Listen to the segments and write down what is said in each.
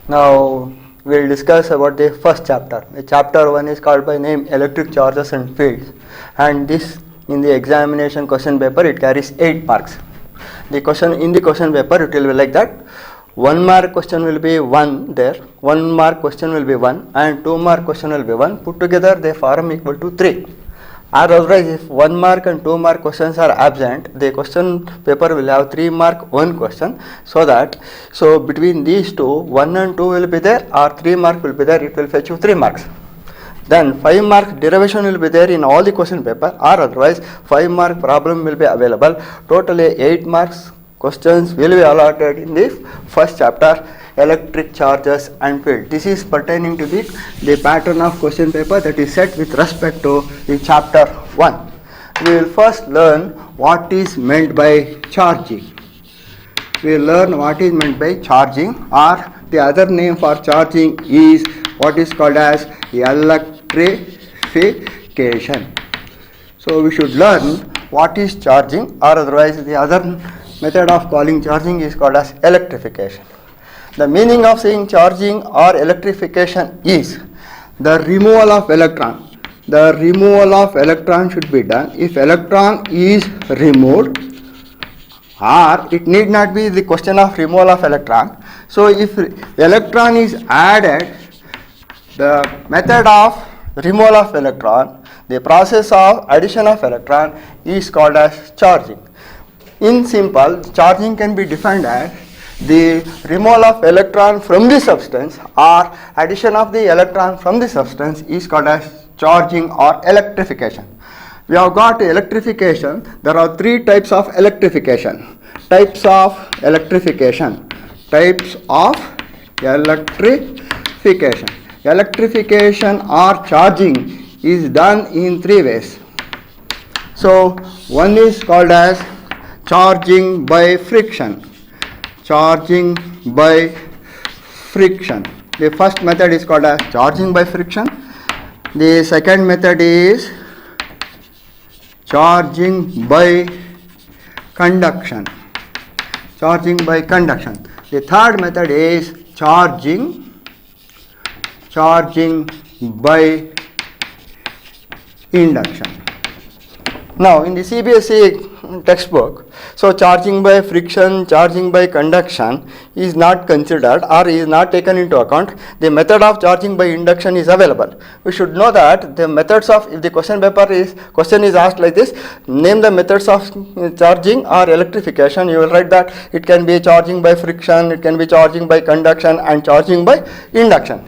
Now we'll discuss about the first chapter. The chapter 1 is called by name electric charges and fields, and this in the examination question paper it carries 8 marks. The question in the question paper it will be like that. 1 mark question will be 1 there, 1 mark question will be 1 and 2 mark question will be 1. Put together they form equal to 3. Or otherwise if 1 mark and 2 mark questions are absent, the question paper will have 3 mark 1 question, so between these two 1 and 2 will be there or 3 mark will be there, it will fetch you 3 marks. Then 5 mark derivation will be there in all the question paper, or otherwise 5 mark problem will be available. Totally 8 marks questions will be allotted in the first chapter, electric charges and field. This is pertaining to the pattern of question paper that is set with respect to the chapter 1. We will first learn what is meant by charging. We will learn what is meant by charging, or the other name for charging is what is called as electrification. So we should learn what is charging, or otherwise the other method of calling charging is called as electrification. The meaning of saying charging or electrification is the removal of electron. The removal of electron should be done. If electron is removed, or it need not be the question of removal of electron. So if electron is added, the method of removal of electron, the process of addition of electron is called as charging. In simple, charging can be defined as the removal of electron from the substance or addition of the electron from the substance is called as charging or electrification. We have got electrification. There are 3 types of electrification. Types of electrification. Types of electrification. Electrification or charging is done in 3 ways. So one is called as charging by friction. Charging by friction. The first method is called as charging by friction. The second method is charging by conduction. Charging by conduction. The third method is charging by induction. Now in the CBSE textbook, so charging by friction, charging by conduction is not considered or is not taken into account. The method of charging by induction is available. We should know that the methods of, if the question is asked like this, name the methods of charging or electrification, you will write that it can be charging by friction, it can be charging by conduction and charging by induction.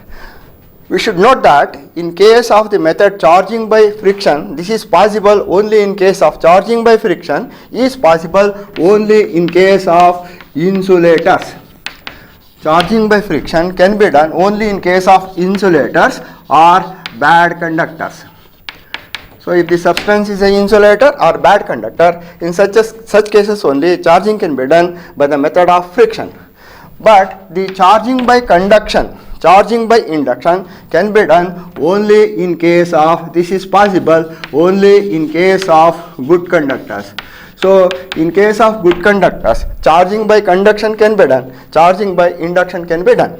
We should note that in case of the method charging by friction, this is possible only in case of charging by friction is possible only in case of insulators. Charging by friction can be done only in case of insulators or bad conductors. So if the substance is an insulator or bad conductor, in such cases only charging can be done by the method of friction. But the charging by conduction, charging by induction can be done only in case of, this is possible only in case of good conductors. So in case of good conductors, charging by conduction can be done, charging by induction can be done.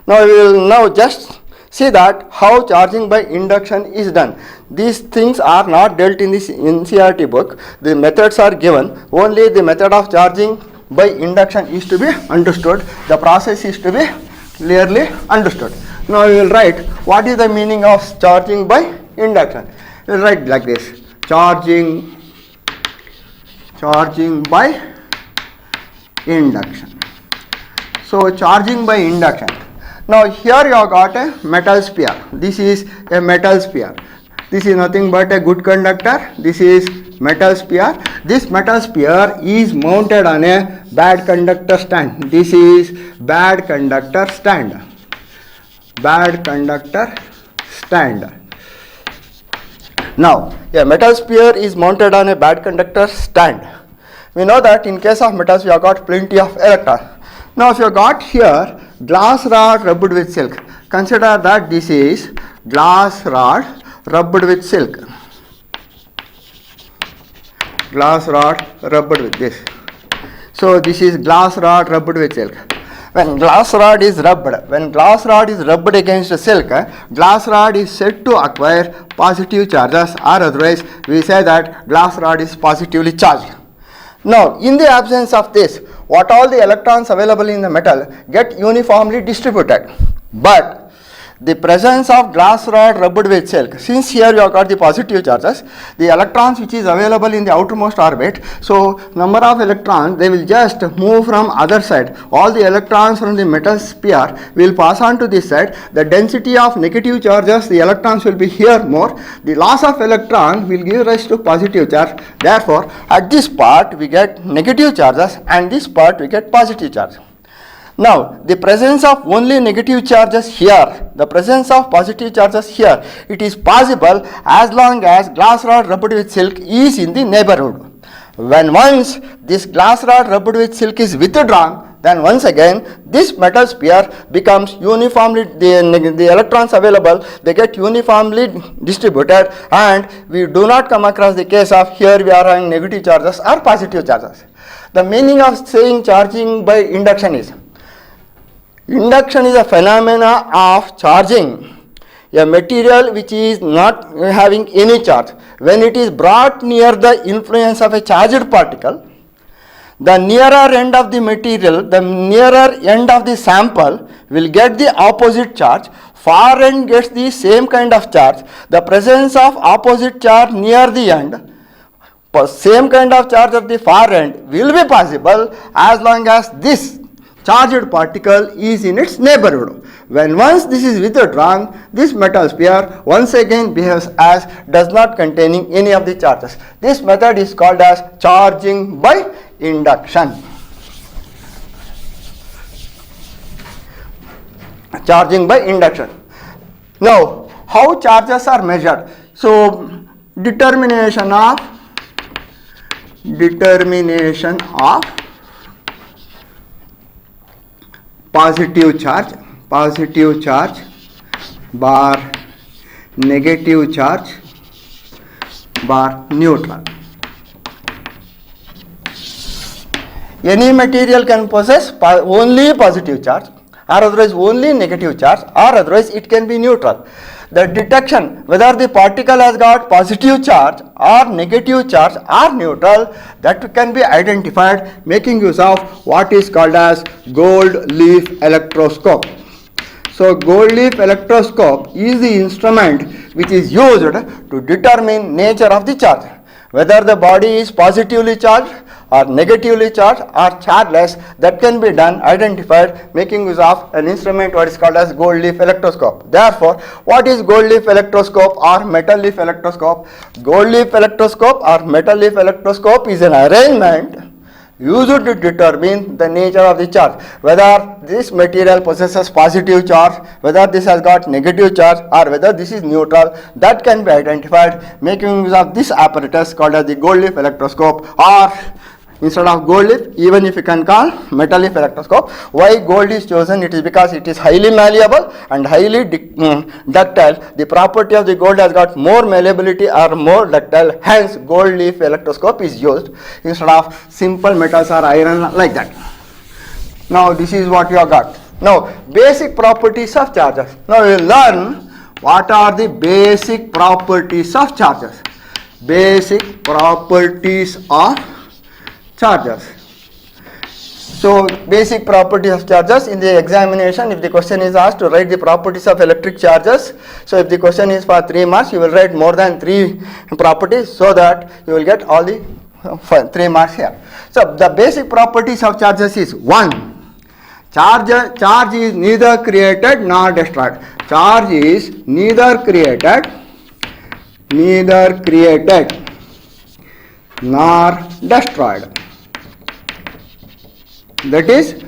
Now we will now just see that how charging by induction is done. These things are not dealt in this NCERT book. The methods are given. Only the method of charging by induction is to be understood. The process is to be clearly understood. Now we will write what is the meaning of charging by induction. We will write like this: charging by induction. So charging by induction. Now here you have got a metal sphere. This is a metal sphere. This is nothing but a good conductor. This is metal sphere. This metal sphere is mounted on a bad conductor stand. This is bad conductor stand. Bad conductor stand. Now a metal sphere is mounted on a bad conductor stand. We know that in case of metals we have got plenty of electrons. Now if you got here glass rod rubbed with silk, consider that this is glass rod rubbed with silk. Glass rod rubbed with this. So this is glass rod rubbed with silk. when glass rod is rubbed against a silk, glass rod is said to acquire positive charges, or otherwise we say that glass rod is positively charged. Now, in the absence of this, what all the electrons available in the metal get uniformly distributed. But the presence of glass rod rubbed with silk, since here you have got the positive charges, the electrons which is available in the outermost orbit, so number of electrons, they will just move from other side. All the electrons from the metal sphere will pass on to this side. The density of negative charges, the electrons will be here more. The loss of electron will give rise to positive charge. Therefore, at this part we get negative charges, and this part we get positive charge. Now, the presence of only negative charges here, the presence of positive charges here, it is possible as long as glass rod rubbed with silk is in the neighborhood. When once this glass rod rubbed with silk is withdrawn, then once again this metal sphere becomes uniformly, the electrons available, they get uniformly distributed, and we do not come across the case of here we are having negative charges or positive charges. The meaning of saying charging by induction is, induction is a phenomena of charging a material which is not having any charge. When it is brought near the influence of a charged particle, the nearer end of the material, the nearer end of the sample will get the opposite charge, far end gets the same kind of charge. The presence of opposite charge near the end, same kind of charge at the far end will be possible as long as this charged particle is in its neighborhood. When once this is withdrawn, this metal sphere once again behaves as does not containing any of the charges. This method is called as charging by induction. Charging by induction. Now, how charges are measured? So, determination of positive charge bar negative charge bar neutral. Any material can possess only positive charge, or otherwise only negative charge, or otherwise it can be neutral. The detection whether the particle has got positive charge or negative charge or neutral, that can be identified making use of what is called as gold leaf electroscope. So, gold leaf electroscope is the instrument which is used to determine nature of the charge, whether the body is positively charged or negatively charged or chargeless. That can be done, identified making use of an instrument what is called as gold leaf electroscope. Therefore, what is gold leaf electroscope or metal leaf electroscope? Gold leaf electroscope or metal leaf electroscope is an arrangement used to determine the nature of the charge, whether this material possesses positive charge, whether this has got negative charge, or whether this is neutral. That can be identified making use of this apparatus called as the gold leaf electroscope, or instead of gold leaf, even if you can call metal leaf electroscope. Why gold is chosen? It is because it is highly malleable and highly ductile. The property of the gold has got more malleability or more ductile, hence gold leaf electroscope is used instead of simple metals or iron like that. Now this is what you have got. Now basic properties of charges. Now we will learn what are the basic properties of charges. Basic properties of charges. So, basic properties of charges in the examination, if the question is asked to write the properties of electric charges, so if the question is for 3 marks, you will write more than 3 properties so that you will get all the 3 marks here. So, the basic properties of charges is 1. Charge is neither created nor destroyed. Charge is neither created nor destroyed. That is,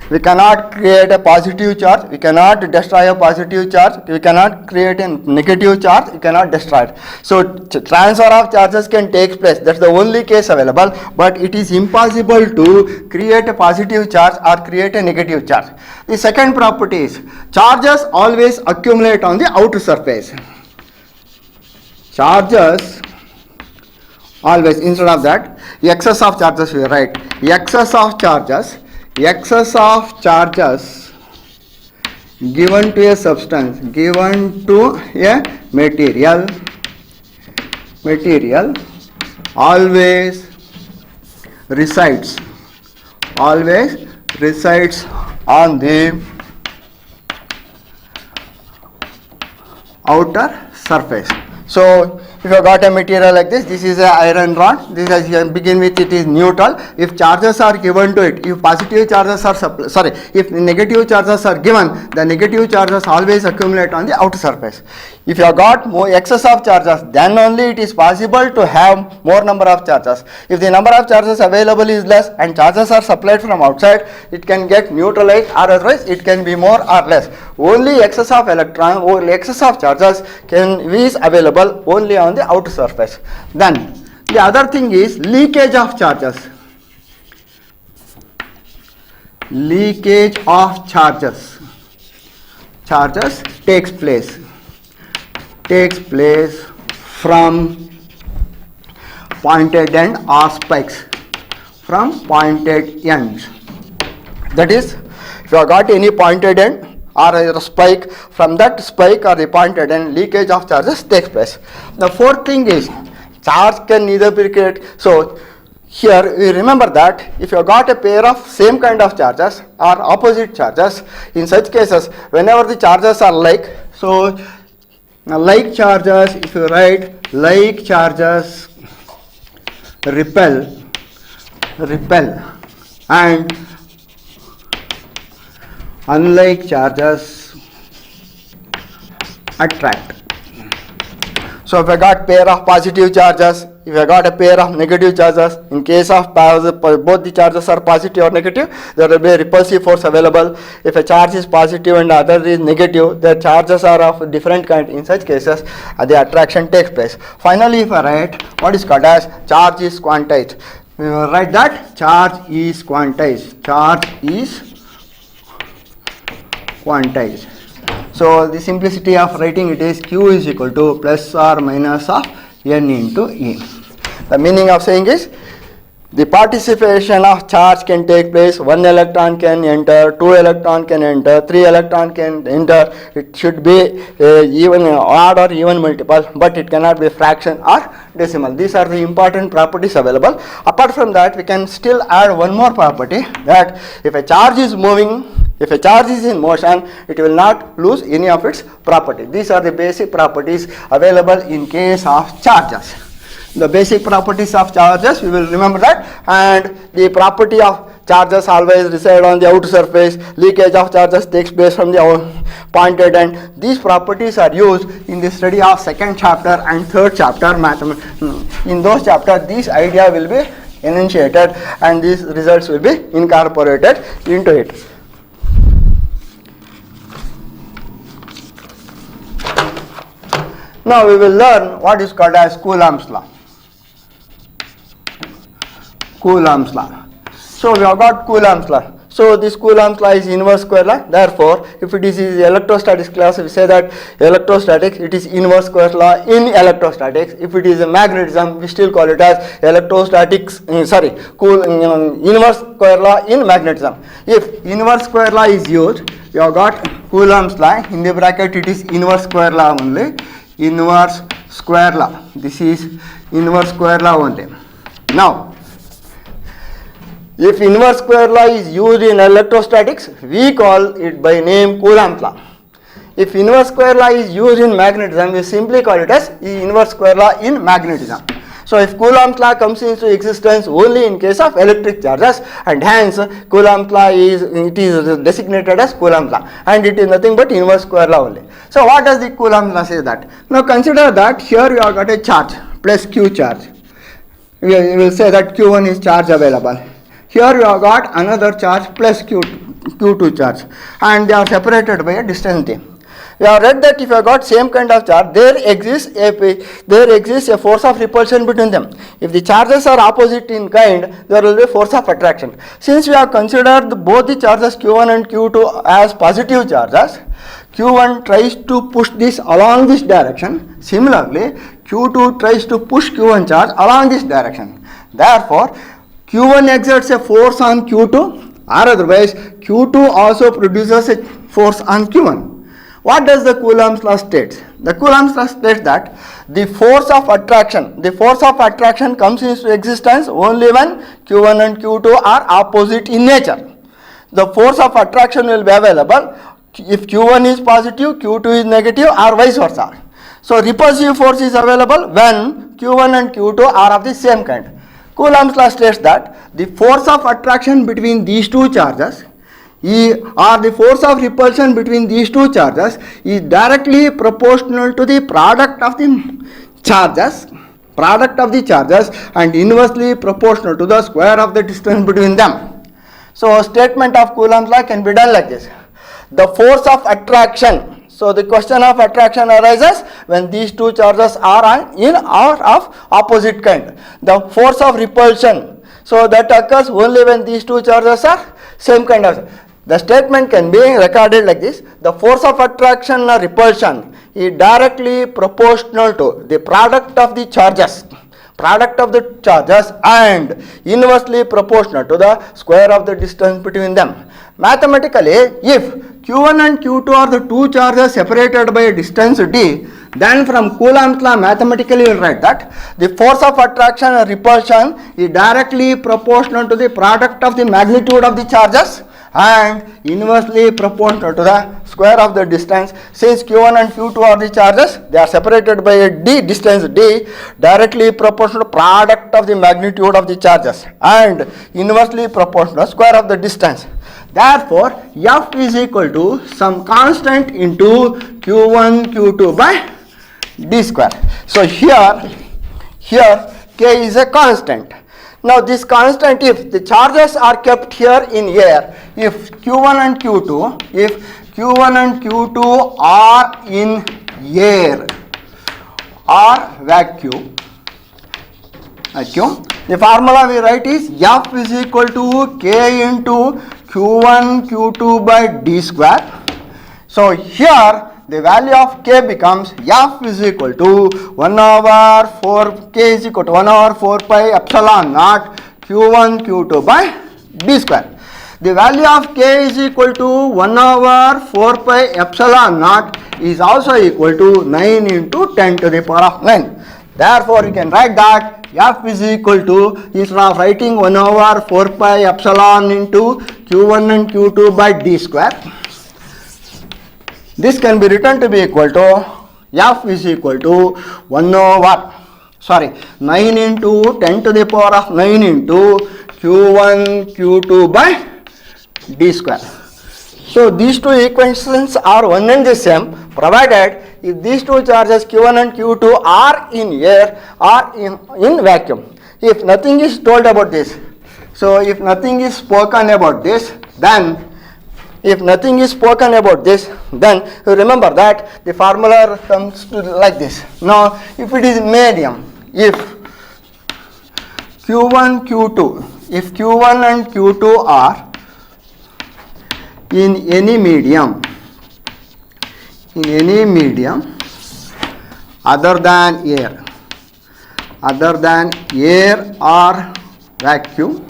we cannot create a positive charge, we cannot destroy a positive charge, we cannot create a negative charge, we cannot destroy it. So, transfer of charges can take place, that is the only case available, but it is impossible to create a positive charge or create a negative charge. The second property is, charges always accumulate on the outer surface. Charges always, instead of that, excess of charges we write excess of charges excess of charges given to a substance, given to a material always resides on the outer surface. So if you got a material like this is a iron rod, this is, you begin with, it is neutral. If charges are given to it, if positive charges are if negative charges are given, the negative charges always accumulate on the outer surface. If you have got more excess of charges, then only it is possible to have more number of charges. If the number of charges available is less and charges are supplied from outside, it can get neutralized, or otherwise it can be more or less. Only excess of electron or excess of charges is available only on the outer surface. Then the other thing is leakage of charges. Leakage of charges takes place from pointed end or spikes, from pointed ends. That is, if you have got any pointed end or a spike, from that spike or the pointed end, leakage of charges takes place. The fourth thing is charge can neither be created. So here we remember that if you have got a pair of same kind of charges or opposite charges, in such cases whenever the charges are like, so like charges, if you write like charges repel and unlike charges attract. So if I got pair of positive charges, if I got a pair of negative charges, in case of both the charges are positive or negative, there will be a repulsive force available. If a charge is positive and the other is negative, the charges are of different kind. In such cases, the attraction takes place. Finally, if I write what is called as charge is quantized, we will write that charge is quantized. So the simplicity of writing it is Q is equal to plus or minus of N into E. The meaning of saying is the participation of charge can take place. 1 electron can enter, 2 electron can enter, 3 electron can enter. It should be even odd or even multiple, but it cannot be fraction or decimal. These are the important properties available. Apart from that, we can still add one more property, that if a charge is moving, if a charge is in motion, it will not lose any of its property. These are the basic properties available in case of charges. The basic properties of charges, we will remember that, and the property of charges always reside on the outer surface. Leakage of charges takes place from the pointed end. These properties are used in the study of second chapter and third chapter mathematics. In those chapters, this idea will be enunciated and these results will be incorporated into it. Now we will learn what is called as Coulomb's law. Coulomb's law. So we have got Coulomb's law. So this Coulomb's law is inverse square law. Therefore, if it is electrostatics class, we say that electrostatics, it is inverse square law in electrostatics. If it is a magnetism, we still call it as electrostatics. Inverse square law in magnetism. If inverse square law is used, we have got Coulomb's law. In the bracket, it is inverse square law only. Inverse square law. This is inverse square law only. Now, if inverse square law is used in electrostatics, we call it by name Coulomb's law. If inverse square law is used in magnetism, we simply call it as inverse square law in magnetism. So if Coulomb's law comes into existence only in case of electric charges, and hence Coulomb's law is designated as Coulomb's law, and it is nothing but inverse square law only. So what does the Coulomb's law say that? Now consider that here you have got a charge plus Q charge. We will say that Q1 is charge available. Here you have got another charge plus Q2 charge, and they are separated by a distance d. We have read that if you have got same kind of charge, there exists a force of repulsion between them. If the charges are opposite in kind, there will be a force of attraction. Since we have considered both the charges Q1 and Q2 as positive charges, Q1 tries to push this along this direction. Similarly, Q2 tries to push Q1 charge along this direction. Therefore, Q1 exerts a force on Q2 or otherwise Q2 also produces a force on Q1. What does the Coulomb's law state? The Coulomb's law states that the force of attraction comes into existence only when Q1 and Q2 are opposite in nature. The force of attraction will be available if Q1 is positive, Q2 is negative, or vice versa. So repulsive force is available when Q1 and Q2 are of the same kind. Coulomb's law states that the force of attraction between these two charges or the force of repulsion between these two charges is directly proportional to the product of the charges and inversely proportional to the square of the distance between them. So a statement of Coulomb's law can be done like this. The force of attraction, so the question of attraction arises when these two charges are in or of opposite kind. The force of repulsion, so that occurs only when these two charges are same kind of. The statement can be recorded like this. The force of attraction or repulsion is directly proportional to the product of the charges and inversely proportional to the square of the distance between them. Mathematically, if Q1 and Q2 are the two charges separated by a distance d, then from Coulomb's law mathematically we will write that the force of attraction and repulsion is directly proportional to the product of the magnitude of the charges and inversely proportional to the square of the distance. Since Q1 and Q2 are the charges, they are separated by a distance d, directly proportional to product of the magnitude of the charges and inversely proportional to square of the distance. Therefore, F is equal to some constant into Q1 Q2 by d square. So here K is a constant. Now this constant, if the charges are kept here in air, if Q1 and Q2 are in air or vacuum, the formula we write is F is equal to K into Q1 Q2 by d square. So here the value of K becomes F is equal to 1 over 4, K is equal to 1 over 4 pi epsilon naught Q1 Q2 by d square. The value of K is equal to 1 over 4 pi epsilon naught is also equal to 9 into 10 to the power of 9. Therefore, you can write that F is equal to, instead of writing 1 over 4 pi epsilon into Q1 and Q2 by d square, this can be written to be equal to F is equal to 9 into 10 to the power of 9 into Q1 Q2 by d square. So these two equations are one and the same, provided if these two charges Q1 and Q2 are in air or in vacuum. If nothing is told about this, so if nothing is spoken about this, then remember that the formula comes to like this. Now if it is medium, if Q1 and Q2 are in any medium other than air or vacuum,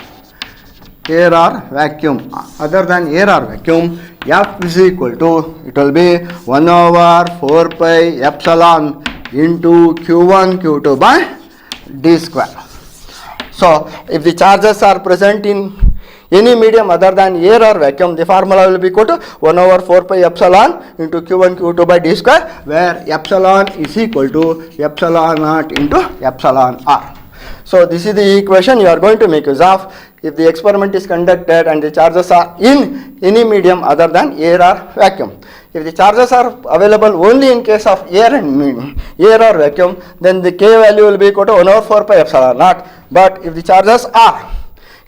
F is equal to, it will be 1 over 4 pi epsilon into Q1 Q2 by d square. So if the charges are present in any medium other than air or vacuum, the formula will be equal to 1 over 4 pi epsilon into Q1 Q2 by d square, where epsilon is equal to epsilon naught into epsilon r. So this is the equation you are going to make use of if the experiment is conducted and the charges are in any medium other than air or vacuum. If the charges are available only in case of air or vacuum, then the K value will be equal to 1 over 4 pi epsilon naught. But if the charges are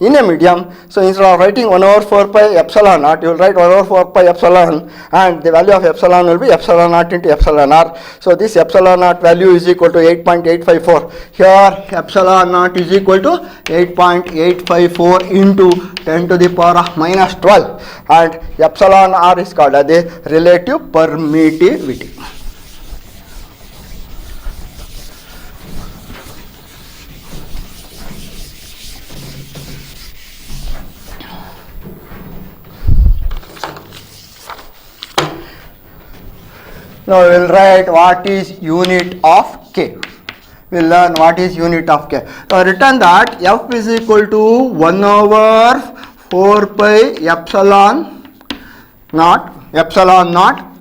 in a medium, so instead of writing 1 over 4 pi epsilon naught, you will write 1 over 4 pi epsilon, and the value of epsilon will be epsilon naught into epsilon r. So this epsilon naught value is equal to 8.854. Here epsilon naught is equal to 8.854 into 10 to the power of minus 12, and epsilon r is called as the relative permittivity. Now we will write what is unit of k. We will learn what is unit of k. So written that f is equal to 1 over 4 pi epsilon naught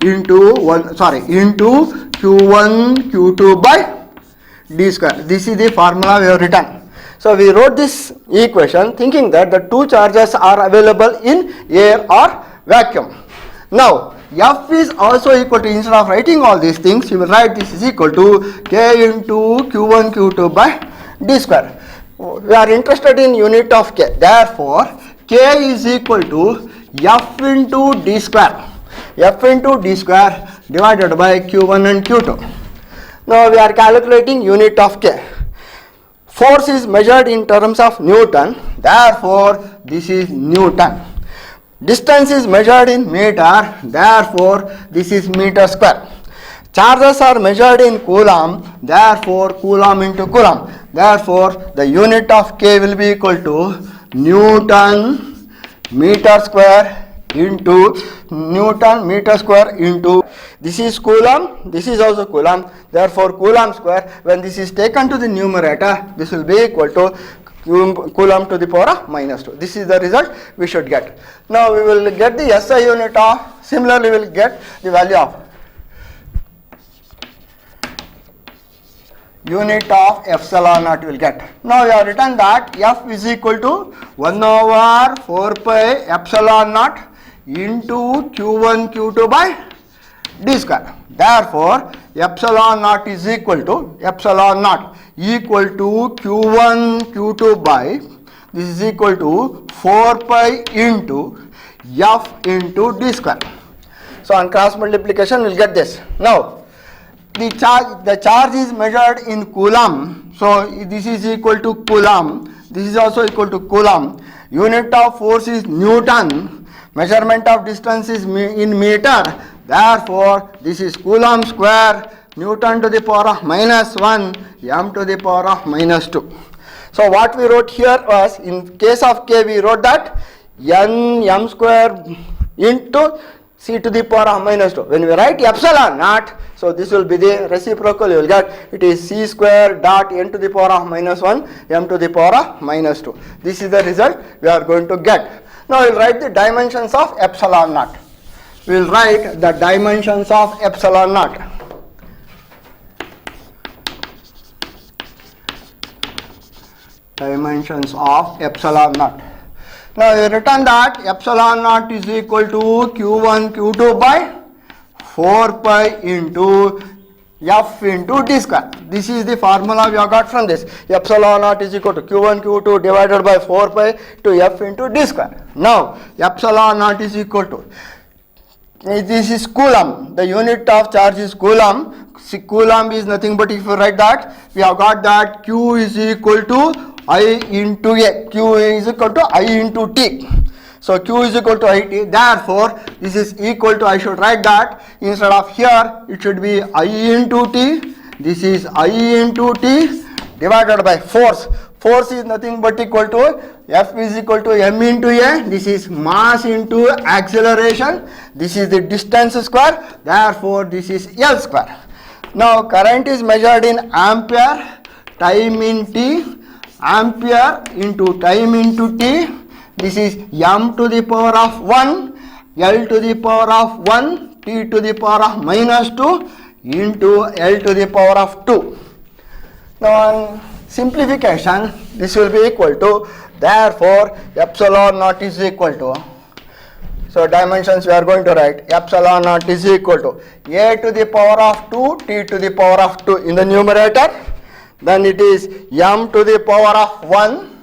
into q1 q2 by d square. This is the formula we have written. So we wrote this equation thinking that the two charges are available in air or vacuum. Now f is also equal to, instead of writing all these things, you will write this is equal to k into q1 q2 by d square. We are interested in unit of k. Therefore k is equal to f into d square. F into d square divided by q1 and q2. Now we are calculating unit of k. Force is measured in terms of Newton, therefore this is Newton. Distance is measured in meter, therefore this is meter square. Charges are measured in coulomb, therefore coulomb into coulomb. Therefore the unit of k will be equal to Newton meter square into this is coulomb, this is also coulomb, therefore coulomb square. When this is taken to the numerator, this will be equal to coulomb to the power of minus 2. This is the result we should get. Now we will get the SI unit of, similarly we will get the value of unit of epsilon naught will get. Now we have written that f is equal to 1 over 4 pi epsilon naught into q1 q2 by d square. Therefore epsilon naught is equal to q1 q2 by, this is equal to 4 pi into f into d square. So on cross multiplication we will get this. Now the charge is measured in coulomb, so this is equal to coulomb, this is also equal to coulomb. Unit of force is Newton, measurement of distance is in meter, therefore this is coulomb square, Newton to the power of minus 1, m to the power of minus 2. So what we wrote here was, in case of k we wrote that m square into c to the power of minus 2. When we write epsilon naught, so this will be the reciprocal, you will get it is c square dot n to the power of minus 1 m to the power of minus 2. This is the result we are going to get. Now we will write the dimensions of epsilon naught. We will write the dimensions of epsilon naught. Dimensions of epsilon naught. Now we written that epsilon naught is equal to q1 q2 by 4 pi into f into d square. This is the formula we have got from this. Epsilon naught is equal to q1 q2 divided by 4 pi to f into d square. Now epsilon naught is equal to, this is coulomb, the unit of charge is coulomb. Coulomb is nothing but, if you write that, we have got that q is equal to I into a, q is equal to I into t. So q is equal to IT, therefore this is equal to, I should write that, instead of here it should be I into t, this is I into t divided by force. Force is nothing but equal to F is equal to m into a, this is mass into acceleration, this is the distance square, therefore this is L square. Now current is measured in ampere, time in t, ampere into time into t, this is m to the power of 1, L to the power of 1, t to the power of minus 2 into L to the power of 2. Now on simplification, this will be equal to, therefore epsilon naught is equal to, so dimensions we are going to write, epsilon naught is equal to a to the power of 2, t to the power of 2 in the numerator, then it is m to the power of 1,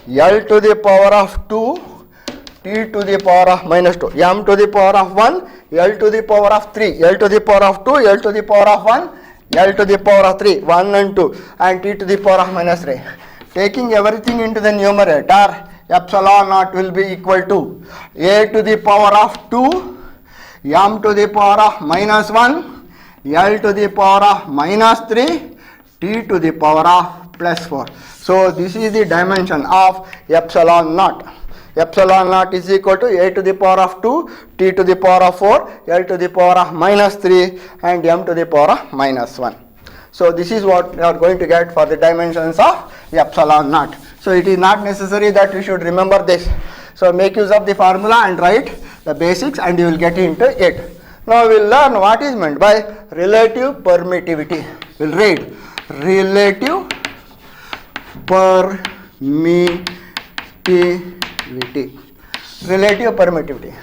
L to the power of 2, t to the power of minus 2, m to the power of 1, L to the power of 3, L to the power of 2, L to the power of 1, L to the power of 3, 1 and 2, and t to the power of minus 3. Taking everything into the numerator, epsilon naught will be equal to a to the power of 2, m to the power of minus 1, L to the power of minus 3, t to the power of plus 4. So this is the dimension of epsilon naught. epsilon naught is equal to a to the power of 2, t to the power of 4, l to the power of minus 3 and m to the power of minus 1. So this is what we are going to get for the dimensions of epsilon naught. So it is not necessary that you should remember this. So make use of the formula and write the basics and you will get into it. Now we will learn what is meant by relative permittivity. We will read relative permittivity. Relative permittivity.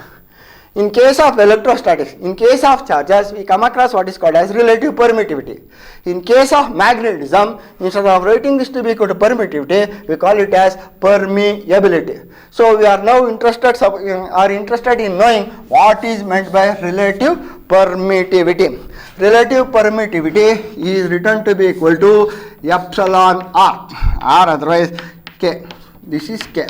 In case of electrostatics, in case of charges, we come across what is called as relative permittivity. In case of magnetism, instead of writing this to be equal to permittivity, we call it as permeability. So we are now interested in knowing what is meant by relative permittivity. Relative permittivity is written to be equal to epsilon r, or otherwise k. This is k.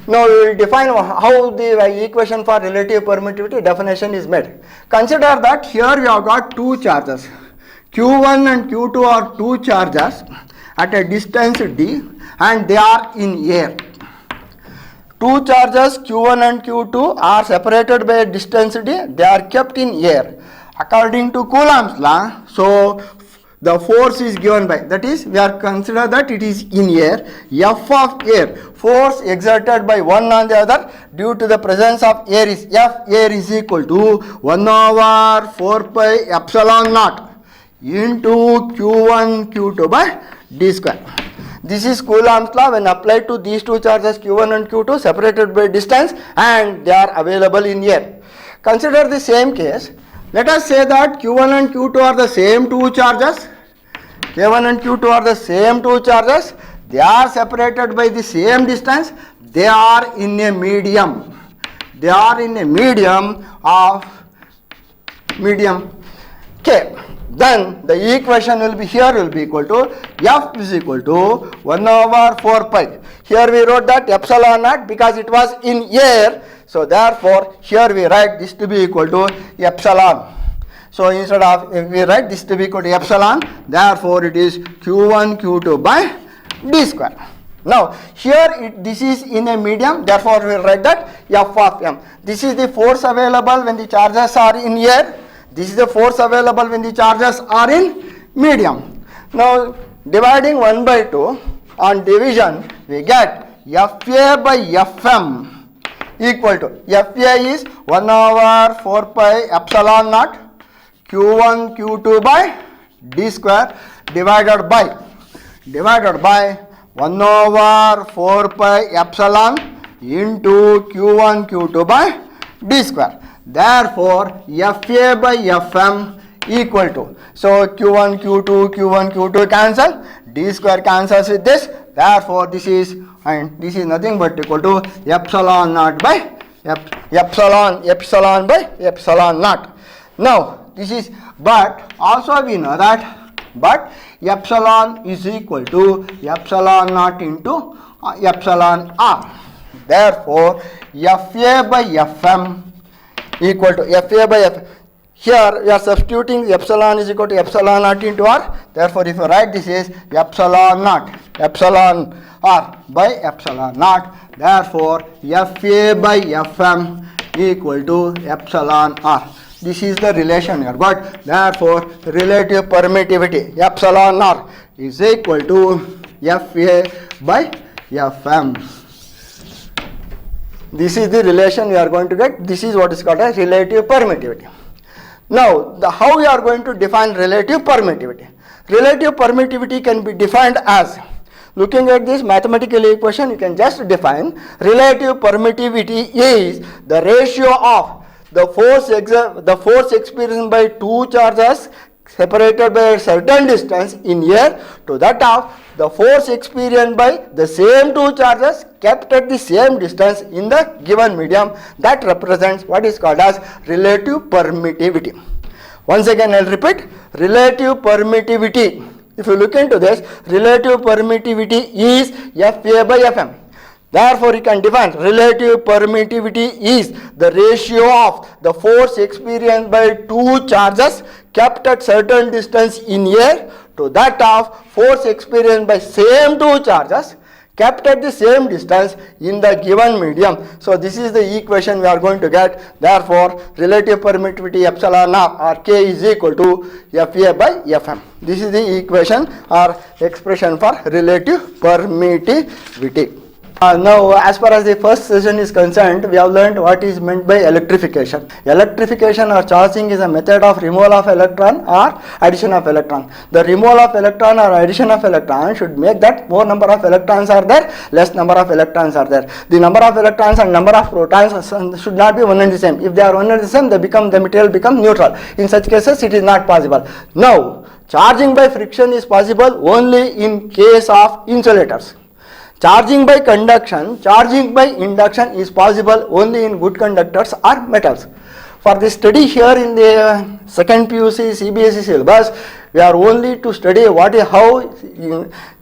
Now we will define how the equation for relative permittivity definition is made. Consider that here we have got two charges. Q1 and Q2 are two charges at a distance d and they are in air. Two charges Q1 and Q2 are separated by a distance d, they are kept in air. According to Coulomb's law, so the force is given by, that is, we are consider that it is in air, F of air, force exerted by one on the other due to the presence of air is F air is equal to 1 over 4 pi epsilon naught into Q1 Q2 by d square. This is Coulomb's law when applied to these two charges Q1 and Q2 separated by distance and they are available in air. Consider the same case. Let us say that Q1 and Q2 are the same two charges. K1 and Q2 are the same two charges. They are separated by the same distance. They are in a medium. They are in a medium of medium K. Then the equation will be here will be equal to F is equal to 1 over 4 pi. Here we wrote that epsilon naught because it was in air. So therefore here we write this to be equal to epsilon. So instead of we write this to be equal to epsilon, therefore it is Q1 Q2 by d square. Now here this is in a medium, therefore we will write that F of m. This is the force available when the charges are in air. This is the force available when the charges are in medium. Now dividing 1 by 2 on division, we get Fa by Fm equal to, Fa is 1 over 4 pi epsilon naught Q1 Q2 by d square divided by 1 over 4 pi epsilon into Q1 Q2 by d square. Therefore Fa by Fm equal to, so Q1 Q2 cancel, d square cancels with this, therefore this is, and this is nothing but equal to epsilon naught by epsilon by epsilon naught. Now this is, but also we know that, but epsilon is equal to epsilon naught into epsilon r. Therefore Fa by Fm equal to Fa by F. Here we are substituting epsilon is equal to epsilon naught into r. Therefore if you write this is epsilon naught, epsilon r by epsilon naught. Therefore Fa by Fm equal to epsilon r. This is the relation here. But therefore relative permittivity epsilon r is equal to Fa by Fm. This is the relation we are going to get. This is what is called as relative permittivity. Now, how we are going to define relative permittivity? Relative permittivity can be defined as, looking at this mathematical equation, you can just define relative permittivity is the ratio of the force experienced by two charges separated by a certain distance in air to that of the force experienced by the same two charges kept at the same distance in the given medium. That represents what is called as relative permittivity. Once again I will repeat, relative permittivity, if you look into this, relative permittivity is Fa by Fm. Therefore you can define relative permittivity is the ratio of the force experienced by two charges kept at certain distance in air to that of force experienced by same two charges kept at the same distance in the given medium. So this is the equation we are going to get. Therefore, relative permittivity epsilon naught or K is equal to FA by FM. This is the equation or expression for relative permittivity. Now, as far as the first session is concerned, we have learned what is meant by electrification. Electrification or charging is a method of removal of electron or addition of electron. The removal of electron or addition of electron should make that more number of electrons are there, less number of electrons are there. The number of electrons and number of protons should not be one and the same. If they are one and the same, the material become neutral. In such cases, it is not possible. Now, charging by friction is possible only in case of insulators. Charging by conduction, charging by induction is possible only in good conductors or metals. For the study here in the second PUC CBSE syllabus, we are only to study how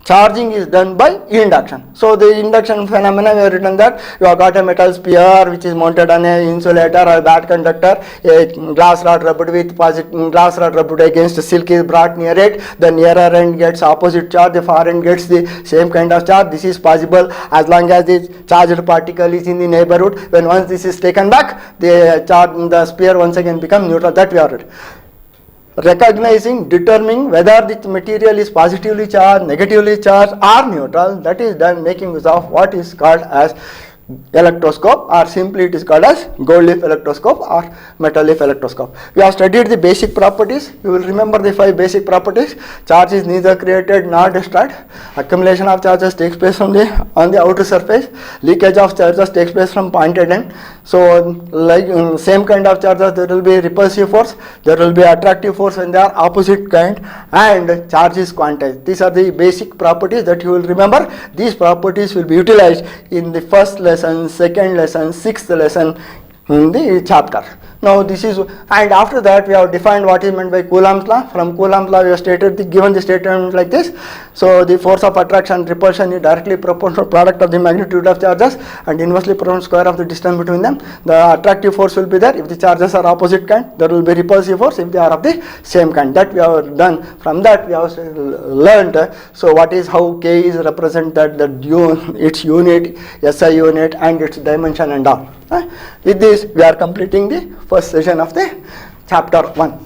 charging is done by induction. So the induction phenomena, we have written that you have got a metal sphere which is mounted on a insulator or bad conductor, a glass rod rubbed against silk is brought near it, the nearer end gets opposite charge, the far end gets the same kind of charge. This is possible as long as the charged particle is in the neighborhood. When once this is taken back, the sphere once again become neutral. That we are read. Recognizing, determining whether the material is positively charged, negatively charged or neutral, that is done making use of what is called as electroscope, or simply it is called as gold leaf electroscope or metal leaf electroscope. We have studied the basic properties. You will remember the 5 basic properties. Charge is neither created nor destroyed. Accumulation of charges takes place on the outer surface. Leakage of charges takes place from pointed end. So like same kind of charges, there will be repulsive force, there will be attractive force when they are opposite kind, and charge is quantized. These are the basic properties that you will remember. These properties will be utilized in the first lesson, second lesson, sixth lesson in the chapter. Now this is, and after that we have defined what is meant by Coulomb's law. From Coulomb's law we have given the statement like this. So the force of attraction and repulsion is directly proportional product of the magnitude of charges and inversely proportional square of the distance between them. The attractive force will be there if the charges are opposite kind. There will be repulsive force if they are of the same kind. That we have done. From that we have learned. So what is how K is represented, its unit, SI unit and its dimension and all. With this we are completing the first session of the chapter 1.